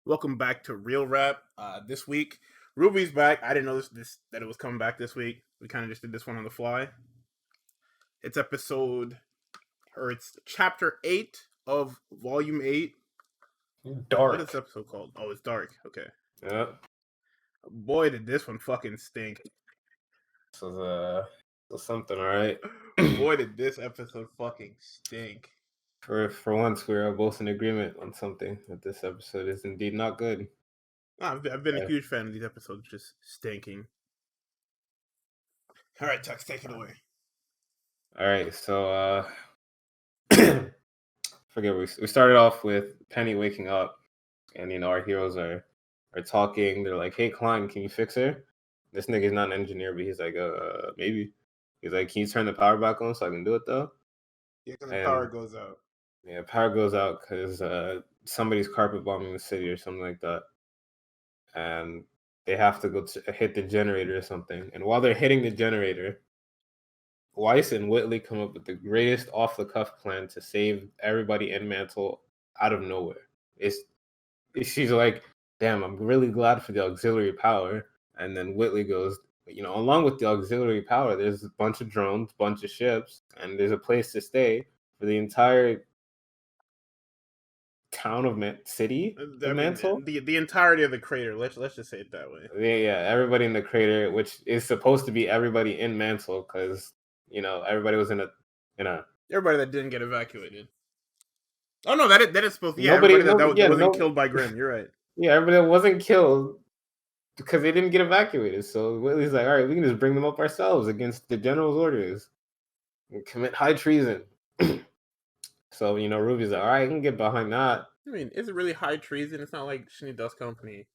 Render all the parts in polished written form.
Welcome back to Real Rap. This week, Ruby's back. I didn't know this that it was coming back this week. We kind of just did this one on the fly. It's it's chapter 8 of volume 8. What is Dark. this episode called? Oh, it's dark. Okay. Yeah. Boy, did this one fucking stink. This was something, all right. Boy, did this episode fucking stink. For once, we are both in agreement on something that this episode is indeed not good. I've been Yeah. a huge fan of these episodes just stinking. All right, Tux, take it away. All right, so forget we started off with Penny waking up, and our heroes are talking. They're like, "Hey, Klein, can you fix her?" This nigga's not an engineer, but he's like, maybe." He's like, "Can you turn the power back on so I can do it though?" Yeah, because the And power goes out. yeah, power goes out because somebody's carpet bombing the city or something like that. And they have to go to hit the generator or something. And while they're hitting the generator, Weiss and Whitley come up with the greatest off the cuff plan to save everybody in Mantle out of nowhere. She's like, "Damn, I'm really glad for the auxiliary power." And then Whitley goes, along with the auxiliary power, there's a bunch of drones, bunch of ships, and there's a place to stay for the entire town of city of I mean, Mantle. the entirety of the crater. Let's just say it that way. Yeah, everybody in the crater, which is supposed to be everybody in Mansell, because everybody was in a Everybody that didn't get evacuated. Oh no, that is supposed to, yeah, nobody, everybody no, that yeah, wasn't no, killed by Grimm. You're right. yeah, everybody that wasn't killed because they didn't get evacuated. So Whitley's like, all right, we can just bring them up ourselves against the general's orders and commit high treason. So Ruby's like, all right, I can get behind that. I mean, is it really high treason? It's not like Schnee Dust Company.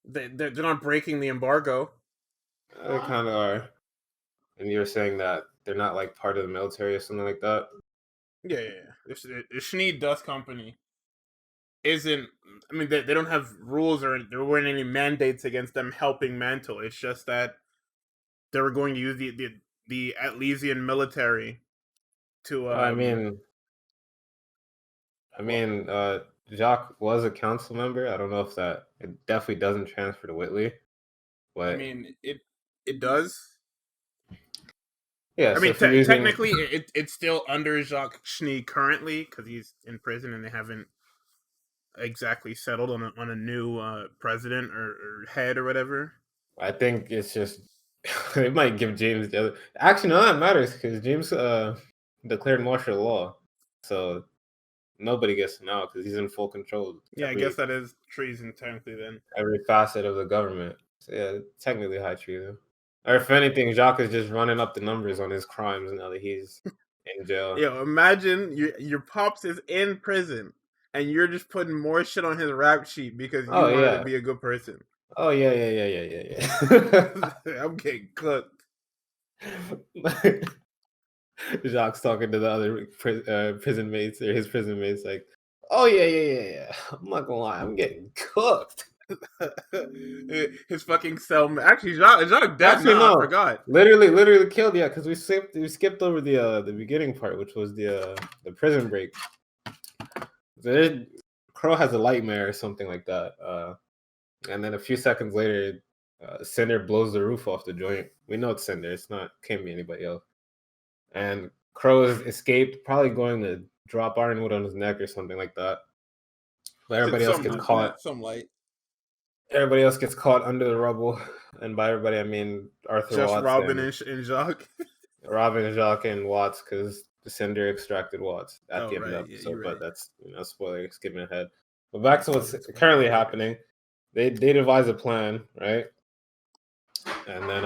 They're not breaking the embargo. They kind of are. And you're saying that they're not like part of the military or something like that. Yeah. The Schnee Dust Company isn't. I mean, they don't have rules or there weren't any mandates against them helping Mantle. It's just that they were going to use the Atlesian military to I mean, Jacques was a council member. I don't know if that it definitely doesn't transfer to Whitley, but I mean, it does. yeah. I So mean, if you're using, technically, it's still under Jacques Schnee currently because he's in prison and they haven't exactly settled on a new president or head or whatever. I think it's just they might give James the other. Actually, no, that matters because James declared martial law, so nobody gets to know because he's in full control of Yeah, I guess that is treason technically then. every facet of the government. So yeah, technically high treason. Or if anything, Jacques is just running up the numbers on his crimes now that he's in jail. Yo, imagine your pops is in prison and you're just putting more shit on his rap sheet because you Oh wanted yeah. to be a good person. Oh yeah. I'm getting cooked. Jacques talking to the other prison mates or his prison mates, like, "Oh yeah. I'm not gonna lie, I'm getting cooked." His fucking cell. Actually, Jacques dead Actually, now. I no, forgot. literally killed. Yeah, because we skipped over the beginning part, which was the prison break. Crow has a nightmare or something like that, and then a few seconds later, Cinder blows the roof off the joint. We know it's Cinder. It's not can't be anybody else. And Crow has escaped, probably going to drop Ironwood on his neck or something like that. But everybody else gets caught. Some light. Everybody else gets caught under the rubble, and by everybody I mean Arthur Just Watts, Robin and Jacques. Robin, Jacques, and Watts, because the Cinder extracted Watts at the end of the Yeah, episode. right. But that's spoiler, skipping ahead. But back to what's currently happening. They devise a plan, right? And then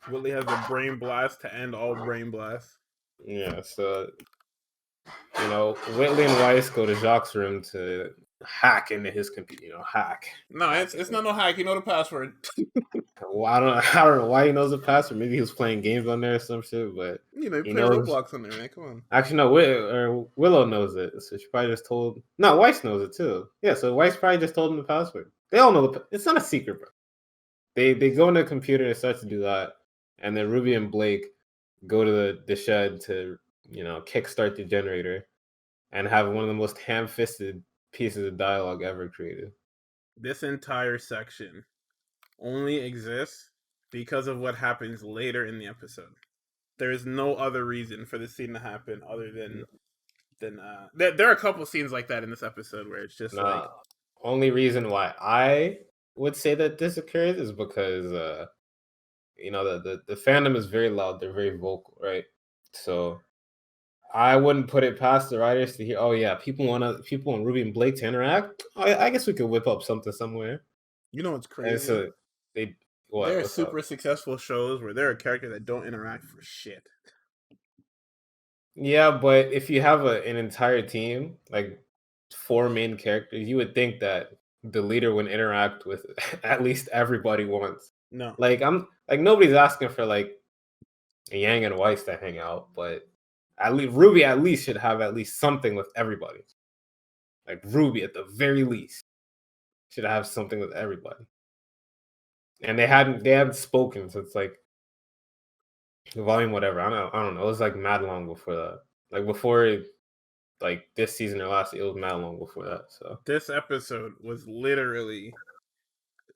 Willie has a brain blast to end all brain blasts. Yeah, so Whitley and Weiss go to Jacques' room to hack into his computer. Hack. No, it's not no hack. You know the password. Well, I don't know why he knows the password. Maybe he was playing games on there or some shit. But You play knows. Roblox on there, man. Come on. Actually, no. Willow knows it, so she probably just told. No, Weiss knows it too. Yeah, so Weiss probably just told him the password. They all know it's not a secret, bro. They go into the computer and start to do that, and then Ruby and Blake go to the shed to kickstart the generator and have one of the most ham-fisted pieces of dialogue ever created. This entire section only exists because of what happens later in the episode. There is no other reason for this scene to happen other than there are a couple scenes like that in this episode where it's just like, Nah, only reason why I would say that this occurs is because the fandom is very loud. They're very vocal, right? So I wouldn't put it past the writers to hear, oh yeah, people want Ruby and Blake to interact. I guess we could whip up something somewhere. you know what's And crazy? so There are what's up? super successful shows where there are characters that don't interact for shit. Yeah, but if you have an entire team, like 4 main characters, you would think that the leader would interact with at least everybody once. No. Like nobody's asking for like Yang and Weiss to hang out, but at least Ruby at least should have at least something with everybody. Like Ruby at the very least should have something with everybody. And they hadn't spoken since like volume whatever. I don't know. It was like mad long before that. Like before like this season or last, it was mad long before that. So This episode was literally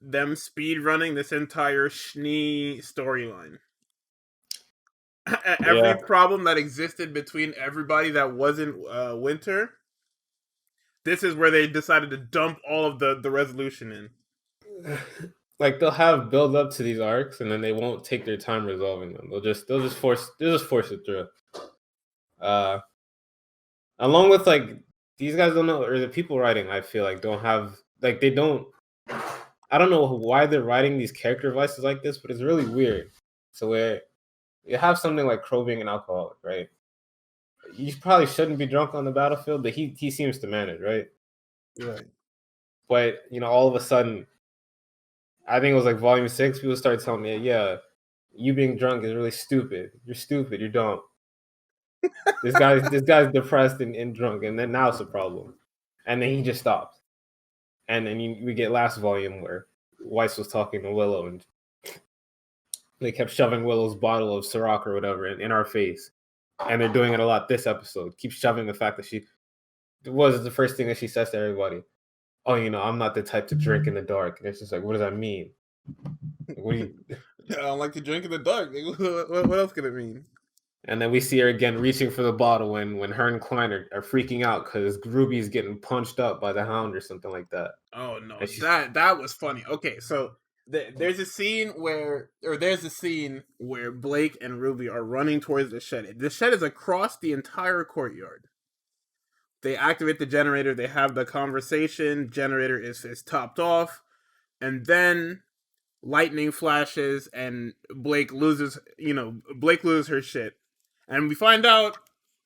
them speed running this entire schnee storyline. Every yeah. problem that existed between everybody that wasn't Winter, this is where they decided to dump all of the resolution in. Like they'll have build up to these arcs and then they won't take their time resolving them. They'll just force it through. Along with like these guys don't know, or the people writing, I feel like don't have like they don't. I don't know why they're writing these character voices like this, but it's really weird. So where you have something like Crow being an alcoholic, right? You probably shouldn't be drunk on the battlefield, but he seems to manage, right? Right. But all of a sudden, I think it was like volume 6. People started telling me, "Yeah, you being drunk is really stupid. You're stupid. You're dumb. This guy's depressed and drunk, and then now it's a problem." And then he just stops. And then we get last volume where Weiss was talking to Willow, and they kept shoving Willow's bottle of Ciroc or whatever in our face. And they're doing it a lot this episode. Keep shoving the fact that she was the first thing that she says to everybody. Oh, I'm not the type to drink in the dark. And it's just like, what does that mean? Like, what do you? I don't like to drink in the dark. What else could it mean? And then we see her again reaching for the bottle when her and Klein are freaking out because Ruby's getting punched up by the Hound or something like that. Oh no, that was funny. Okay, so there's a scene where Blake and Ruby are running towards the shed. The shed is across the entire courtyard. They activate the generator. They have the conversation. Generator is topped off, and then lightning flashes, and Blake loses her shit, and we find out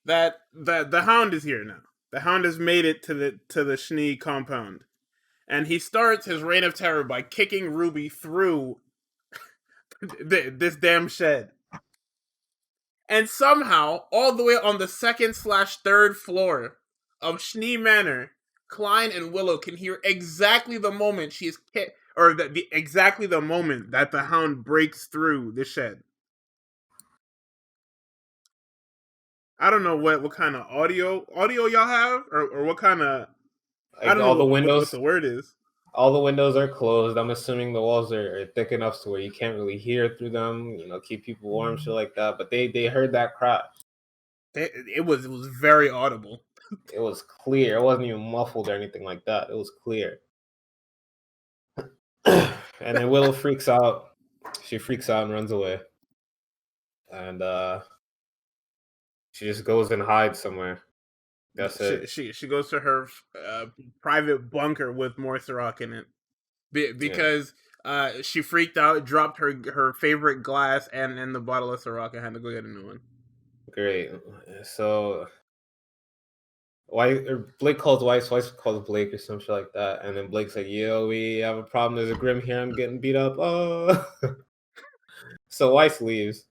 that the Hound is here now. The Hound has made it to the Schnee compound, and he starts his reign of terror by kicking Ruby through this damn shed. And somehow, all the way on the 2nd/3rd floor of Schnee Manor, Klein and Willow can hear exactly the moment she's hit, or exactly the moment that the Hound breaks through the shed. I don't know what kind of audio y'all have, or what kind of. Like I don't all know the windows, what the word is. all the windows are closed. I'm assuming the walls are thick enough to where you can't really hear through them. Keep people warm, shit like that. But they heard that crash. It was very audible. It was clear. It wasn't even muffled or anything like that. It was clear. And then Willow freaks out. She freaks out and runs away. And she just goes and hides somewhere. That's it. She goes to her private bunker with more Ciroc in it because she freaked out, dropped her favorite glass and the bottle of Ciroc, and had to go get a new one. Great. So Blake calls Weiss calls Blake or some shit like that, and then Blake's like, "Yo, we have a problem. There's a Grim here. I'm getting beat up." Oh. So Weiss leaves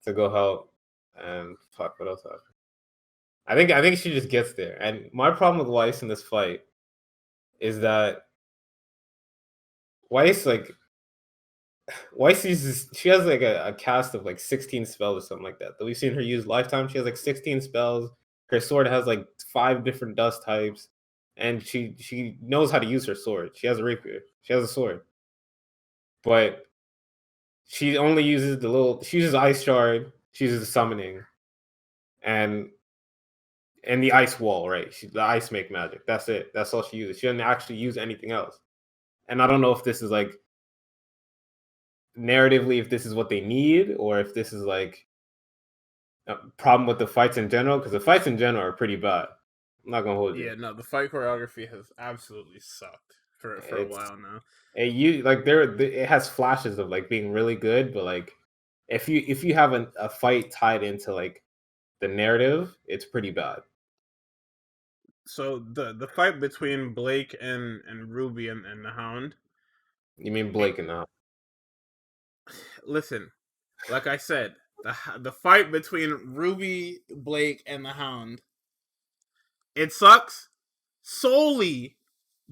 to go help, and fuck, what else happened? I think she just gets there, and my problem with Weiss in this fight is that Weiss uses she has like a cast of like 16 spells or something like that we've seen her use lifetime. She has like 16 spells. Her sword has like 5 different dust types. and she knows how to use her sword. She has a rapier. She has a sword, but she only uses the little. She uses ice shard. She uses the summoning, and the ice wall. Right, the ice make magic. That's it. That's all she uses. She doesn't actually use anything else. And I don't know if this is like narratively, if this is what they need, or if this is like a problem with the fights in general. Because the fights in general are pretty bad. I'm not gonna hold you. Yeah, no, the fight choreography has absolutely sucked for a It's while now. you like it has flashes of like being really good, but like if you have a fight tied into like the narrative, it's pretty bad. So the fight between Blake and Ruby and the Hound. You mean It, Blake and now? listen, like I said, the fight between Ruby, Blake, and the Hound. It sucks solely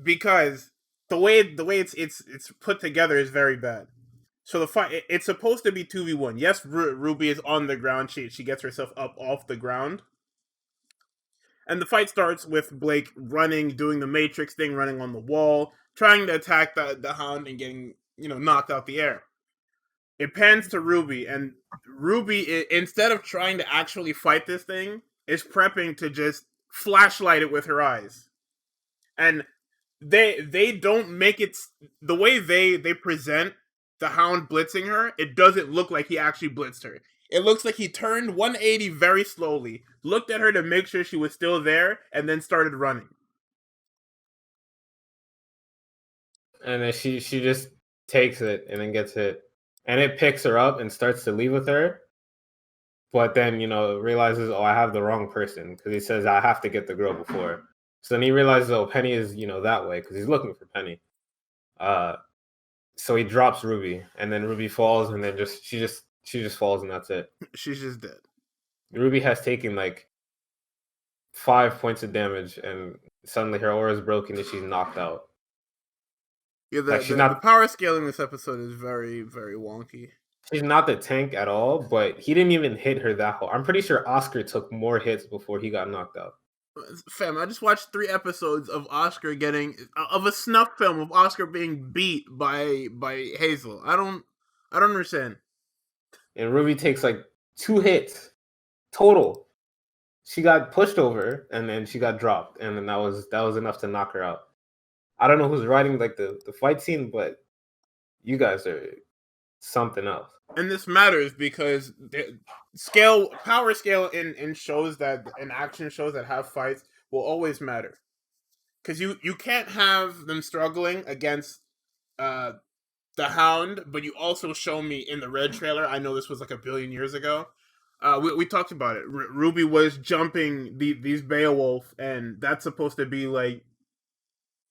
because the way it's put together is very bad. So the fight it's supposed to be 2v1. Yes, Ruby is on the ground. She gets herself up off the ground. And the fight starts with Blake running, doing the Matrix thing, running on the wall, trying to attack the Hound and getting, knocked out the air. It pans to Ruby, and Ruby, instead of trying to actually fight this thing, is prepping to just flashlight it with her eyes. And they don't make it the way they present the Hound blitzing her. It doesn't look like he actually blitzed her. It looks like he turned 180 very slowly, looked at her to make sure she was still there, and then started running. And then she just takes it and then gets hit, and it picks her up and starts to leave with her. But then realizes, oh, I have the wrong person, because he says I have to get the girl before. So then he realizes, oh, Penny is that way, because he's looking for Penny. So he drops Ruby, and then Ruby falls, and then she just falls, and that's it. She's just dead. Ruby has taken like 5 points of damage, and suddenly her aura is broken, and she's knocked out. Yeah, Like she's the not power scale in this episode is very, very wonky. she's not the tank at all, but he didn't even hit her that hard. I'm pretty sure Oscar took more hits before he got knocked out. Fam, I just watched 3 episodes of Oscar getting of a snuff film of Oscar being beat by Hazel. I don't understand. And Ruby takes like 2 hits total. She got pushed over, and then she got dropped, and then that was enough to knock her out. I don't know who's writing like the fight scene, but you guys are something else. And this matters because the power scale in shows that in action shows that have fights will always matter. Because you can't have them struggling against the Hound, but you also show me in the Red trailer. I know this was like a billion years ago. We talked about it. Ruby was jumping these Beowulf, and that's supposed to be like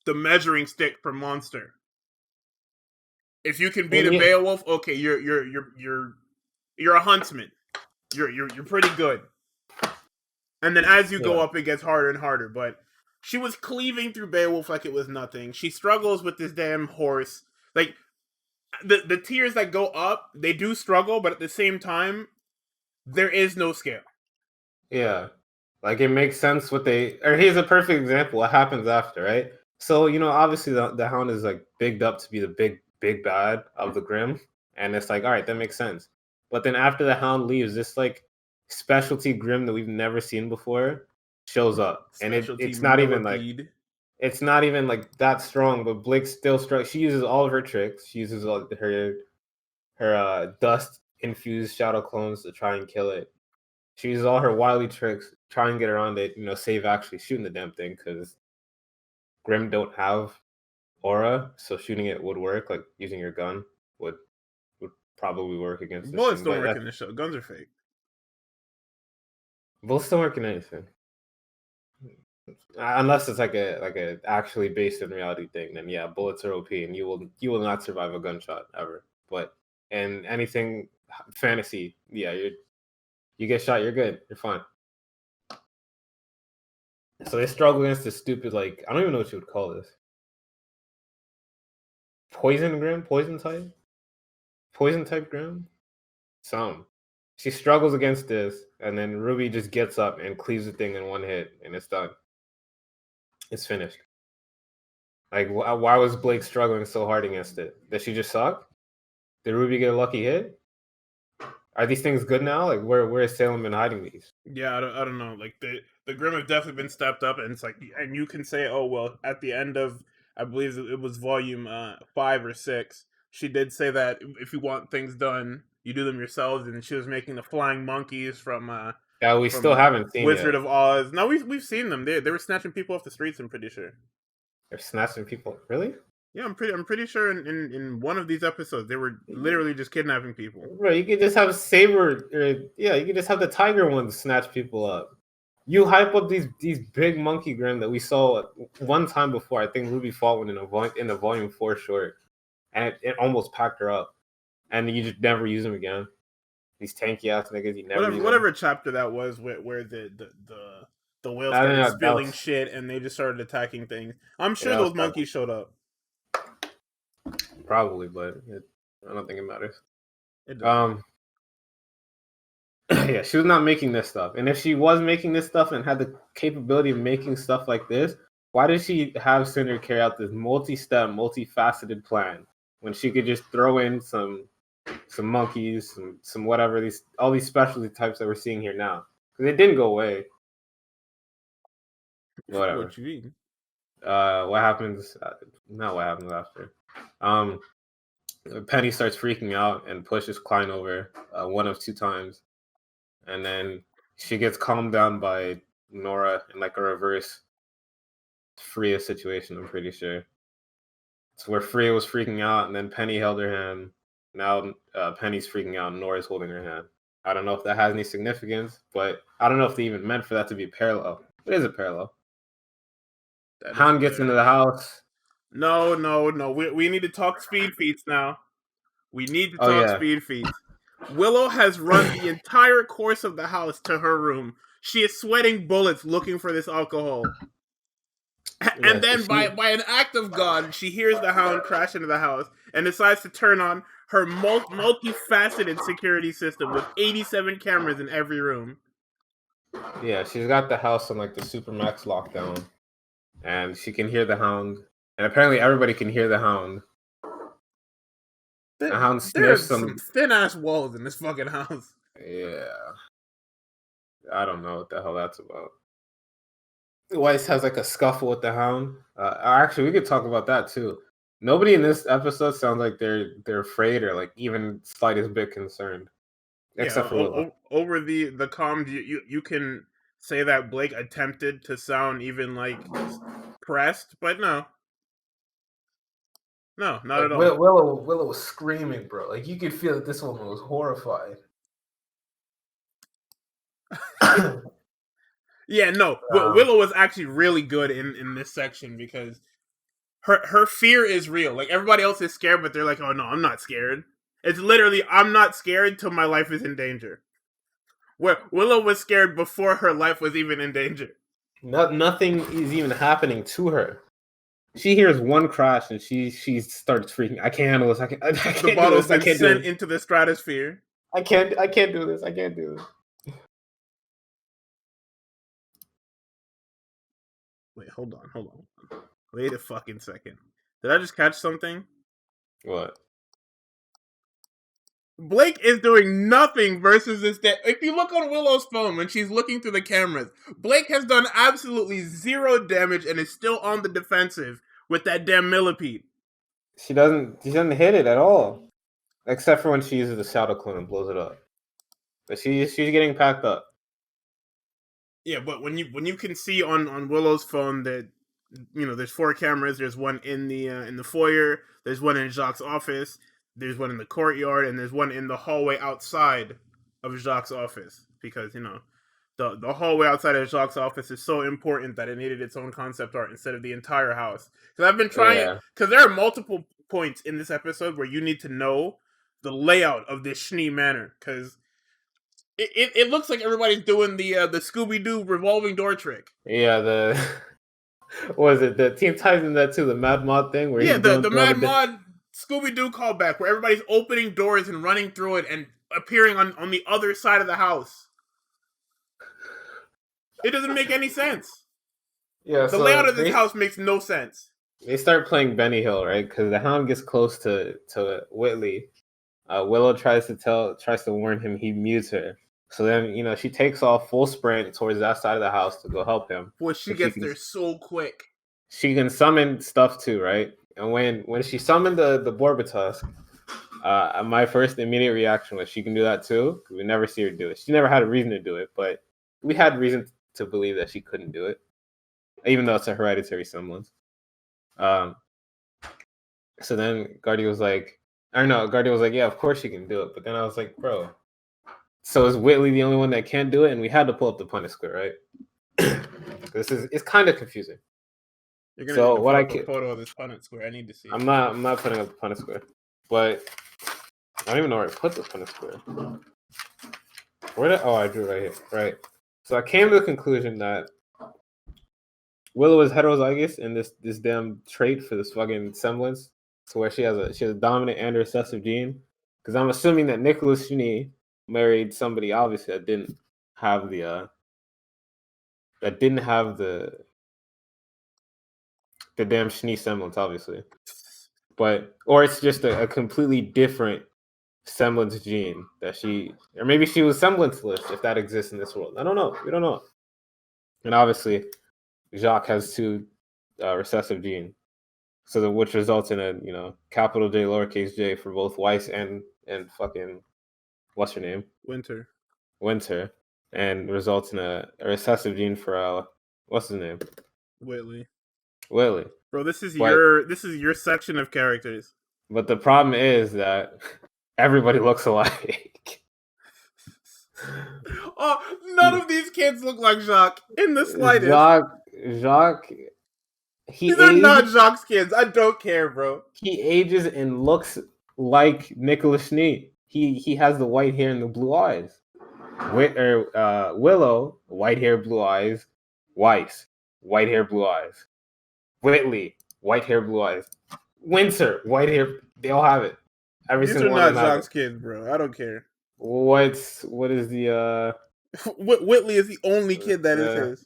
the measuring stick for monster. If you can beat a Beowulf, okay, you're a huntsman. You're pretty good. And then as you go up, it gets harder and harder. But she was cleaving through Beowulf like it was nothing. She struggles with this damn horse. Like the tiers that go up, they do struggle, but at the same time, there is no scale. Yeah. Like it makes sense what here's a perfect example. What happens after, right? So, obviously the Hound is like bigged up to be the big bad of the Grimm. And it's like, all right, that makes sense. But then after the Hound leaves, this like specialty Grimm that we've never seen before shows up. And it's not even like it's not even like that strong, but Blake still strikes. She uses all of her tricks. She uses all her dust infused shadow clones to try and kill it. She uses all her wily tricks, try and get around it, save actually shooting the damn thing, because Grimm don't have aura, so shooting it would work. Like using your gun would probably work against this Bullets thing. don't work in this show. Guns are fake. Bullets don't work in anything. Unless it's like a actually based in reality thing, then yeah, bullets are OP, and you will not survive a gunshot ever. But in anything fantasy, yeah, you get shot, you're good, you're fine. So they struggle against this stupid, like, I don't even know what you would call this. Poison Grimm? Poison type Grimm? Some. She struggles against this, and then Ruby just gets up and cleaves the thing in one hit, and it's done. It's finished. Like, why was Blake struggling so hard against it? Did she just suck? Did Ruby get a lucky hit? Are these things good now? Like, where is Salem been hiding these? Yeah, I don't know. Like the Grim have definitely been stepped up, and it's like, and you can say, oh well, at the end of, I believe it was volume 5 or 6, she did say that if you want things done, you do them yourselves, and she was making the flying monkeys That we still from haven't seen Wizard yet. of Oz. No, we've seen them. They were snatching people off the streets. I'm pretty sure. They're snatching people. Really? Yeah, I'm pretty sure in one of these episodes they were literally just kidnapping people. Bro, you could just have Saber, you could just have the Tiger ones snatch people up. You hype up these big monkey grim that we saw one time before. I think Ruby fought one in the volume 4 short, and it almost packed her up. And you just never use them again. These tanky ass niggas, you never use Whatever chapter that was, where the whale I started think spilling shit and they just started attacking things. I'm sure that those was monkeys showed up. probably, but I don't think it matters. It doesn't. Yeah, she was not making this stuff. And if she was making this stuff and had the capability of making stuff like this, why did she have Cinder carry out this multi-step, multifaceted plan when she could just throw in some monkeys, some whatever, all these specialty types that we're seeing here now? Because it didn't go away. Whatever. What you mean? What happens? Not what happens after. Penny starts freaking out and pushes Klein over one of 2 times. And then she gets calmed down by Nora in like a reverse Freya situation, I'm pretty sure. It's where Freya was freaking out and then Penny held her hand. Now Penny's freaking out and Nora's holding her hand. I don't know if that has any significance, but I don't know if they even meant for that to be parallel. It is a parallel. Hound gets into the house. No. We need to talk speed feats now. We need to talk speed feats. Willow has run the entire course of the house to her room. She is sweating bullets looking for this alcohol. And then by an act of God, she hears the Hound crash into the house and decides to turn on her multifaceted security system with 87 cameras in every room. Yeah, she's got the house on like the Supermax lockdown. And she can hear the Hound. And apparently everybody can hear the Hound. The Hound sniffs some thin-ass walls in this fucking house. Yeah. I don't know what the hell that's about. Weiss has like a scuffle with the Hound. Actually, we could talk about that too. Nobody in this episode sounds like they're afraid or like even slightest bit concerned, except for Willow. Over the comms, you can say that Blake attempted to sound even like pressed, but no, not like, at all. Willow was screaming, bro. Like you could feel that this woman was horrified. Yeah, no. Willow was actually really good in this section because her fear is real. Like everybody else is scared, but they're like, "Oh no, I'm not scared." It's literally, "I'm not scared till my life is in danger." Where Willow was scared before her life was even in danger. Nothing is even happening to her. She hears one crash and she starts freaking. I can't handle this. I can't the bottle's been sent into the stratosphere. I can't do this. I can't do this. Wait, hold on. Wait a fucking second. Did I just catch something? What? Blake is doing nothing versus this. If you look on Willow's phone when she's looking through the cameras, Blake has done absolutely 0 damage and is still on the defensive with that damn millipede. She doesn't hit it at all, except for when she uses the shadow clone and blows it up. But she's getting packed up. Yeah, but when you can see on Willow's phone that, you know, there's 4 cameras. There's one in the foyer. There's one in Jacques' office. There's one in the courtyard, and there's one in the hallway outside of Jacques' office. Because, you know, the hallway outside of Jacques' office is so important that it needed its own concept art instead of the entire house. Because I've been trying, because there are multiple points in this episode where you need to know the layout of this schnee manor. Because it looks like everybody's doing the Scooby-Doo revolving door trick. Yeah, what was it? The Teen Titans that too, the Mad Mod thing? Where the Mad Mod Scooby-Doo callback where everybody's opening doors and running through it and appearing on the other side of the house. It doesn't make any sense. Yeah, The layout so of this house makes no sense. they start playing Benny Hill, right? Because the hound gets close to Whitley. Willow tries to warn him. He mutes her. So then, she takes off full sprint towards that side of the house to go help him. Boy, she But gets there so quick. She can summon stuff too, right? And when she summoned the Borbatus, my first immediate reaction was she can do that too. We never see her do it. She never had a reason to do it, but we had reason to believe that she couldn't do it, even though it's a hereditary semblance. So then Guardia was like, yeah, of course she can do it. But then I was like, bro, so is Whitley the only one that can't do it? And we had to pull up the Punnett square, right? It's kind of confusing. You're gonna need to put up a photo of this Punnett square. I need to see. I'm not putting up the Punnett square, but I don't even know where I put the Punnett square. I drew it right here. Right. So I came to the conclusion that Willow is heterozygous in this damn trait for this fucking semblance, to where she has a dominant and recessive gene. Because I'm assuming that Nicholas Schnee married somebody obviously that didn't have the damn Schnee semblance, obviously. Or it's just a completely different semblance gene that or maybe she was semblanceless, if that exists in this world. I don't know. We don't know. And obviously, Jacques has two recessive genes, which results in a capital J, lowercase j for both Weiss and fucking what's her name? Winter, and results in a recessive gene for what's his name? Whitley. Bro, this is your section of characters. But the problem is that everybody looks alike. Oh, none of these kids look like Jacques in the slightest. Jacques. These are not Jacques' kids. I don't care, bro. He ages and looks like Nicholas Schnee. He has the white hair and the blue eyes. Willow, white hair, blue eyes. Weiss, white hair, blue eyes. Whitley, white hair, blue eyes. Winter, white hair. They all have it. These are not Jacques' kids, bro. I don't care. What is the Whitley is the only kid that is his.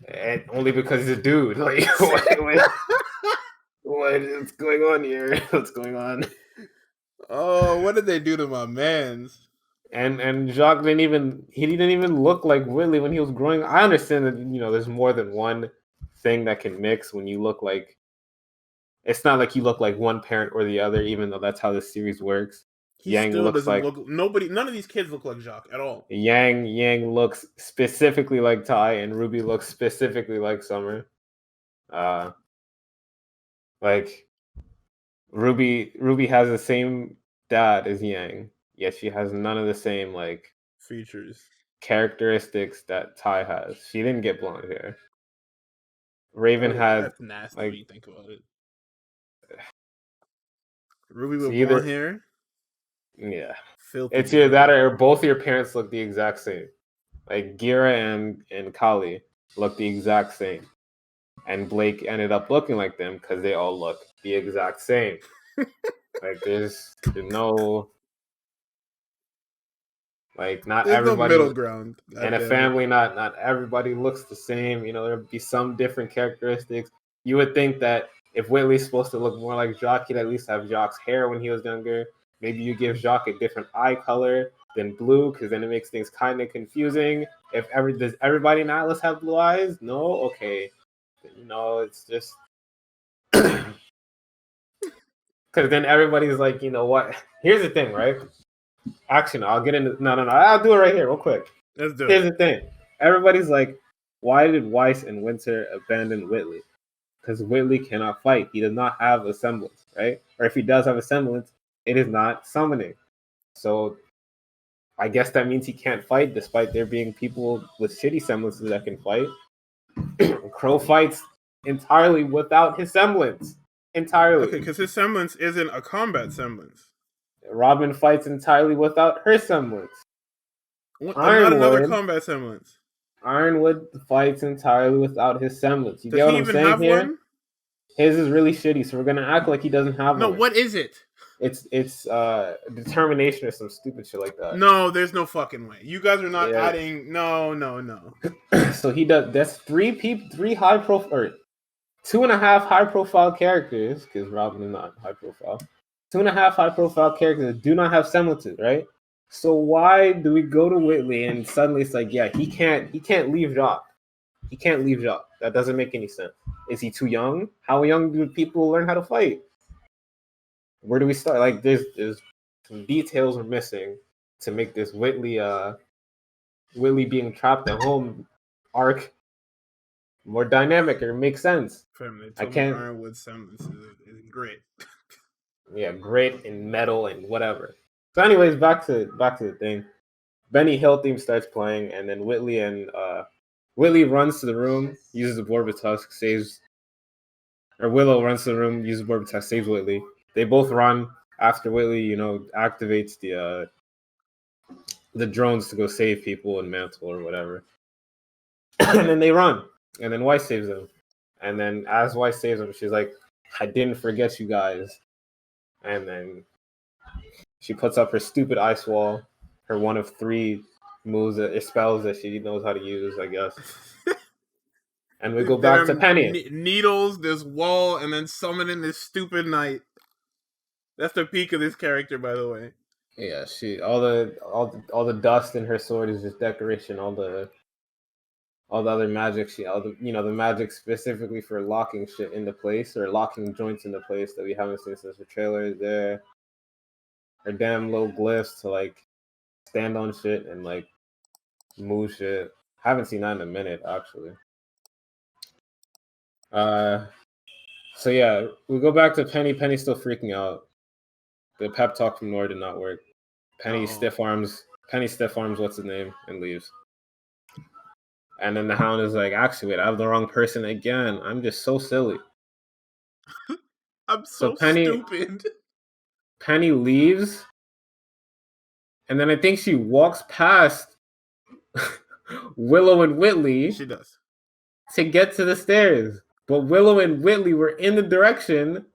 And only because he's a dude. Like what is going on here? What's going on? Oh, what did they do to my mans? And Jacques didn't even look like Whitley when he was growing. I understand that there's more than one thing that can mix when you look like. It's not like you look like one parent or the other, even though that's how this series works. None of these kids look like Jacques at all. Yang looks specifically like Ty, and Ruby looks specifically like Summer. Like Ruby has the same dad as Yang, yet she has none of the same features, characteristics that Ty has. She didn't get blonde hair. Raven had. That's nasty when you think about it. Ruby with blonde hair. Yeah, filthy. It's either that or both your parents look the exact same. Like Gira and Kali look the exact same, and Blake ended up looking like them because they all look the exact same. There's no not there's everybody no middle ground. In a family, not everybody looks the same. There'll be some different characteristics. You would think that if Whitley's supposed to look more like Jacques, he'd at least have Jacques' hair when he was younger. Maybe you give Jacques a different eye color than blue, because then it makes things kind of confusing. Does everybody in Atlas have blue eyes? No? Okay. It's just... Because then everybody's like, you know what? Here's the thing, right? Actually, no, I'll get into... No. I'll do it right here real quick. Let's do it. Here's the thing. Everybody's like, why did Weiss and Winter abandon Whitley? Because Whitley cannot fight. He does not have a semblance, right? Or if he does have a semblance, it is not summoning. So I guess that means he can't fight, despite there being people with shitty semblances that can fight. Crow fights entirely without his semblance. Entirely. Okay, because his semblance isn't a combat semblance. Robin fights entirely without her semblance. Not another combat semblance. Ironwood fights entirely without his semblance. You get what I'm saying here? One? His is really shitty, so we're gonna act like he doesn't have one. No, what is it? It's determination or some stupid shit like that. No, there's no fucking way. You guys are not Yeah. adding. No. So he does. That's three high profile, or 2.5 high profile characters, because Robin is not high profile. 2.5 high profile characters that do not have semblances, right? So why do we go to Whitley and suddenly it's like, yeah, he can't leave Jacques. He can't leave Jacques. That doesn't make any sense. Is he too young? How young do people learn how to fight? Where do we start? Like, there's some details are missing to make this Whitley being trapped at home arc more dynamic or make sense. Family, I can't. Ironwood semblance is great. Yeah, great in metal and whatever. So, anyways, back to the thing. Benny Hill theme starts playing, and then Whitley runs to the room, uses the Borba saves. Or Willow runs to the room, uses Borba saves Whitley. They both run after Whitley, activates the drones to go save people in Mantle or whatever. And then they run, and then Weiss saves them. And then as Weiss saves them, she's like, "I didn't forget you guys." And then she puts up her stupid ice wall, her one of 3 spells that she knows how to use, I guess. And we go back to Penny. Needles, this wall, and then summoning this stupid knight. That's the peak of this character, by the way. Yeah, all the dust in her sword is just decoration. All the other magic, the magic specifically for locking shit into place or locking joints into place that we haven't seen since the trailer is there. Her damn little glyphs to like stand on shit and like move shit. Haven't seen that in a minute, actually. So yeah, we go back to Penny. Penny's still freaking out. The pep talk from Nora did not work. Penny stiff arms what's his name and leaves. And then the Hound is like, actually, wait, I have the wrong person again. I'm just so silly. I'm so stupid. Penny leaves. And then I think she walks past Willow and Whitley. She does. To get to the stairs. But Willow and Whitley were in the direction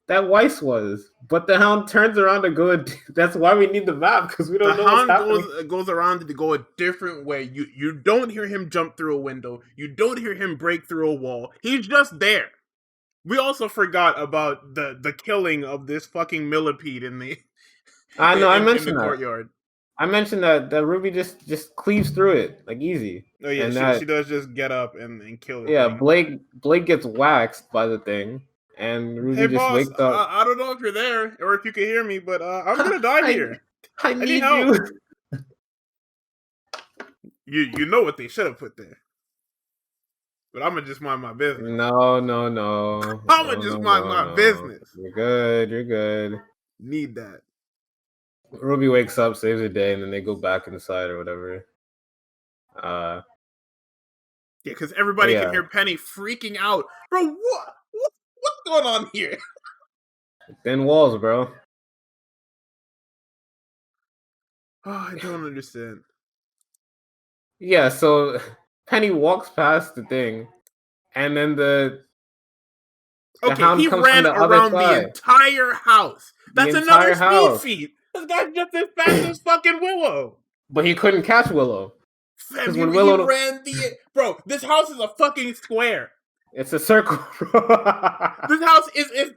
that Weiss was. But the Hound turns around to go. That's why we need the map, because we don't know what's happening. The Hound goes around to go a different way. You don't hear him jump through a window. You don't hear him break through a wall. He's just there. We also forgot about the killing of this fucking millipede in the I mentioned that. Courtyard. I mentioned that RWBY just cleaves through it like easy. Oh yeah, and she does just get up and kill it. Yeah, Blake gets waxed by the thing, and RWBY just wakes up. I don't know if you're there or if you can hear me, but I'm gonna die here. I need help. You know what they should have put there. But I'm gonna just mind my business. No. I'm gonna just mind my business. You're good. Need that. RWBY wakes up, saves the day, and then they go back inside or whatever. Yeah, because everybody can hear Penny freaking out. Bro, what's going on here? Thin walls, bro. Oh, I don't understand. Yeah, so Penny walks past the thing, and then the Hound he comes ran from the around other side. the entire house. That's another speed feat. This guy's just as fast as fucking Willow. But he couldn't catch Willow. Because when Willow ran bro, this house is a fucking square. It's a circle. This house is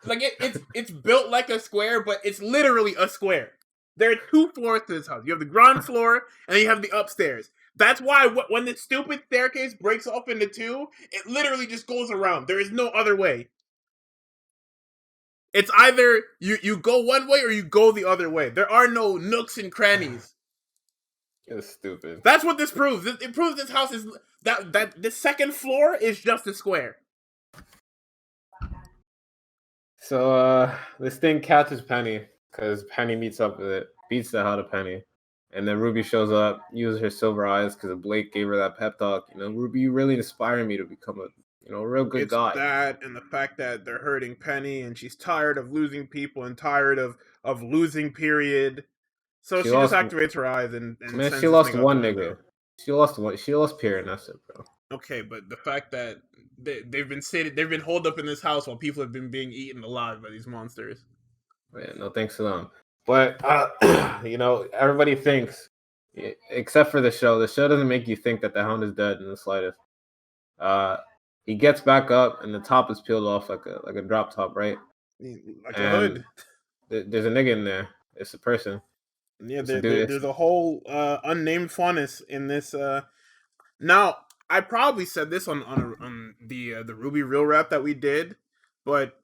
like it's built like a square, but it's literally a square. There are 2 floors to this house. You have the ground floor and you have the upstairs. That's why when the stupid staircase breaks off into 2, it literally just goes around. There is no other way. It's either you go one way or you go the other way. There are no nooks and crannies. It's stupid. That's what this proves. It proves this house is that the second floor is just a square. So this thing catches Penny because Penny meets up with it, beats the hell out of Penny, and then RWBY shows up, uses her silver eyes because Blake gave her that pep talk. RWBY, you really inspire me to become a real good guy. It's that and the fact that they're hurting Penny and she's tired of losing people and tired of losing, period. So she just activates her eyes and man, she lost one nigga. She lost Pierre, and that's it, bro. Okay, but the fact that they've been holed up in this house while people have been being eaten alive by these monsters. Yeah, no thanks to them. But everybody thinks, except for the show. The show doesn't make you think that the Hound is dead in the slightest. Uh, he gets back up, and the top is peeled off like a drop top, right? Like a And hood. there's a nigga in there. It's a person. Yeah, It's a dude. there's a whole unnamed faunus in this. Now, I probably said this on the RWBY real rap that we did, but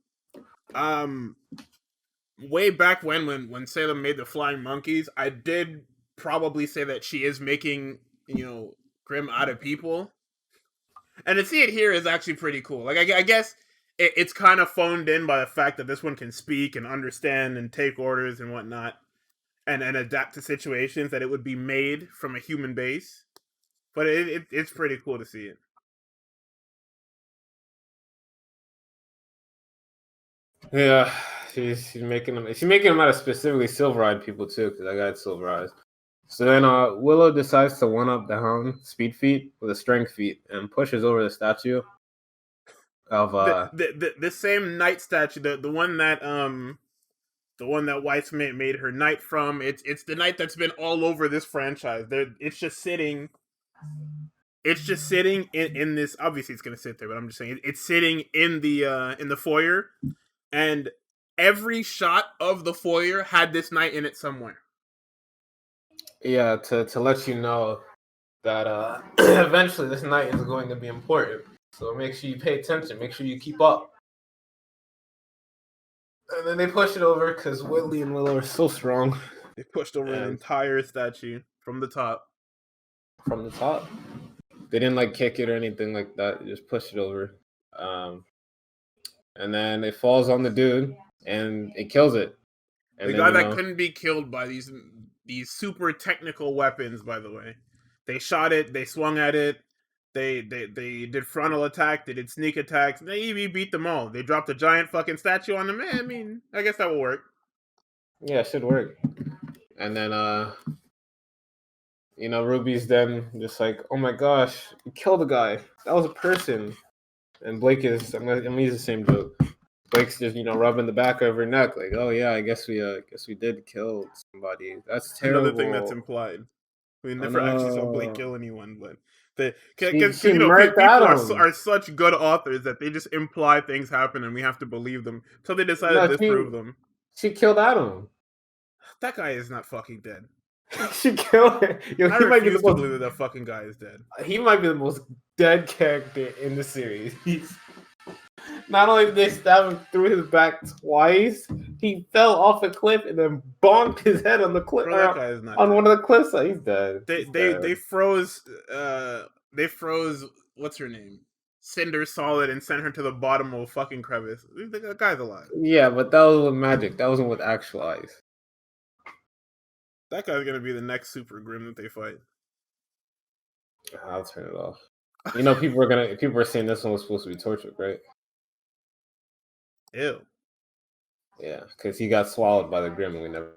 um, way back when Salem made the flying monkeys, I did probably say that she is making Grimm out of people, and to see it here is actually pretty cool. Like I guess it's kind of phoned in by the fact that this one can speak and understand and take orders and whatnot, and adapt to situations that it would be made from a human base. But it's pretty cool to see it. Yeah, she's making them. She's making them out of specifically silver-eyed people too, because I got silver eyes. So then Willow decides to one up the Hound speed feat with a strength feat and pushes over the statue of The same knight statue, the one that Weiss made her knight from. It's the knight that's been all over this franchise. It's just sitting. It's just sitting in this. Obviously, it's gonna sit there, but I'm just saying it's sitting in the foyer, and every shot of the foyer had this knight in it somewhere. Yeah, to let you know that eventually this knight is going to be important. So make sure you pay attention. Make sure you keep up. And then they push it over because Whitley and Willow are so strong. They pushed over an entire statue from the top. From the top. They didn't like kick it or anything like that. They just pushed it over. And then it falls on the dude and it kills it. And the guy that couldn't be killed by these super technical weapons, by the way. They shot it, they swung at it, they did frontal attack, they did sneak attacks, they even beat them all. They dropped a giant fucking statue on them. I mean, I guess that will work. Yeah, it should work. And then Ruby's then just like, oh my gosh, you killed a guy. That was a person. And Blake is, I'm gonna use the same joke. Blake's just, rubbing the back of her neck, like, oh yeah, I guess we did kill somebody. That's terrible. Another thing that's implied. We never actually saw Blake kill anyone, but because people are such good authors that they just imply things happen and we have to believe them. So they decided to disprove them. She killed Adam. That guy is not fucking dead. She killed him. I refuse to believe that fucking guy is dead. He might be the most dead character in the series. Not only did they stab him through his back twice, he fell off a cliff and then bonked his head on the cliff. Bro, that guy is not on dead. One of the cliffs. He's dead. They froze. They froze. What's her name? Cinder Solid and sent her to the bottom of a fucking crevice. The guy's alive. Yeah, but that was with magic. That wasn't with actual ice. That guy's gonna be the next Super Grimm that they fight. I'll turn it off. People are saying this one was supposed to be tortured, right? Ew. Yeah, because he got swallowed by the Grimm and we never.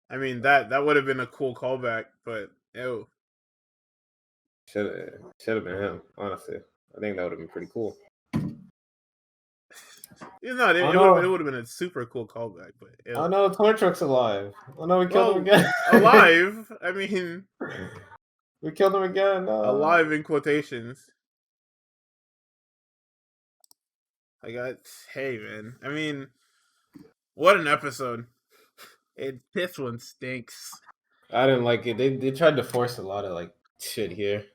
I mean that would have been a cool callback, but ew. Should have been him. Honestly, I think that would have been pretty cool. It would have been a super cool callback, but ew. Oh no, Toy Truck's alive. Oh no, we killed him again. Alive? I mean, we killed him again. No. Alive in quotations. Hey man. I mean, what an episode. This one stinks. I didn't like it. They tried to force a lot of shit here.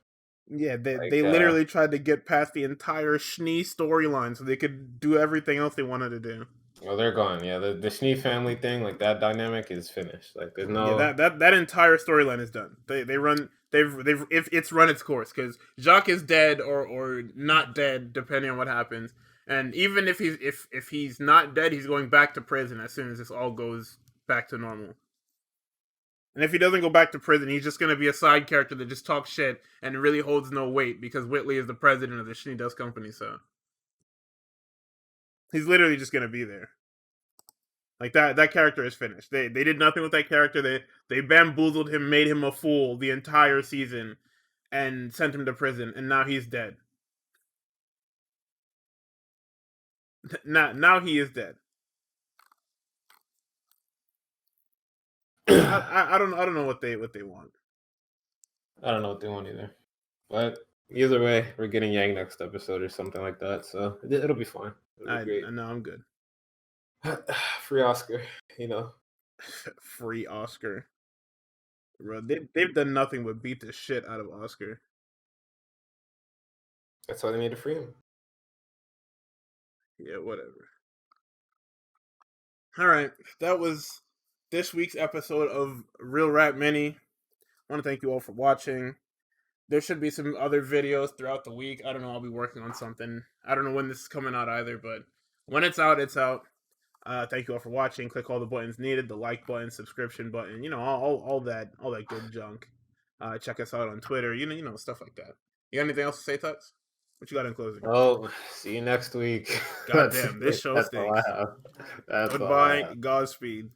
Yeah, they literally tried to get past the entire schnee storyline so they could do everything else they wanted to do. Oh, they're gone. Yeah, the schnee family thing, that dynamic is finished. There's no. Yeah, that entire storyline is done. It's run its course because Jacques is dead or not dead depending on what happens. And even if he's not dead, he's going back to prison as soon as this all goes back to normal. And if he doesn't go back to prison, he's just going to be a side character that just talks shit and really holds no weight because Whitley is the president of the Schnee Dust Company, so he's literally just going to be there. That character is finished. They did nothing with that character. They bamboozled him, made him a fool the entire season, and sent him to prison, and now he's dead. Now he is dead. I don't know what they want. I don't know what they want either. But either way, we're getting Yang next episode or something like that. So it'll be fine. It'll be great. I know I'm good. Free Oscar, you know. Free Oscar. Bro, they've done nothing but beat the shit out of Oscar. That's why they made it free him. Yeah, whatever. All right, that was this week's episode of Real Rap Mini. I want to thank you all for watching. There should be some other videos throughout the week. I don't know. I'll be working on something. I don't know when this is coming out either, but when it's out, it's out. Thank you all for watching. Click all the buttons needed: the like button, subscription button, all that good junk. Check us out on Twitter, you know, stuff like that. You got anything else to say, Tux? What you got in closing? Oh, see you next week. Goddamn, this show That's all I stinks. have. That's all I Goodbye, have. Godspeed.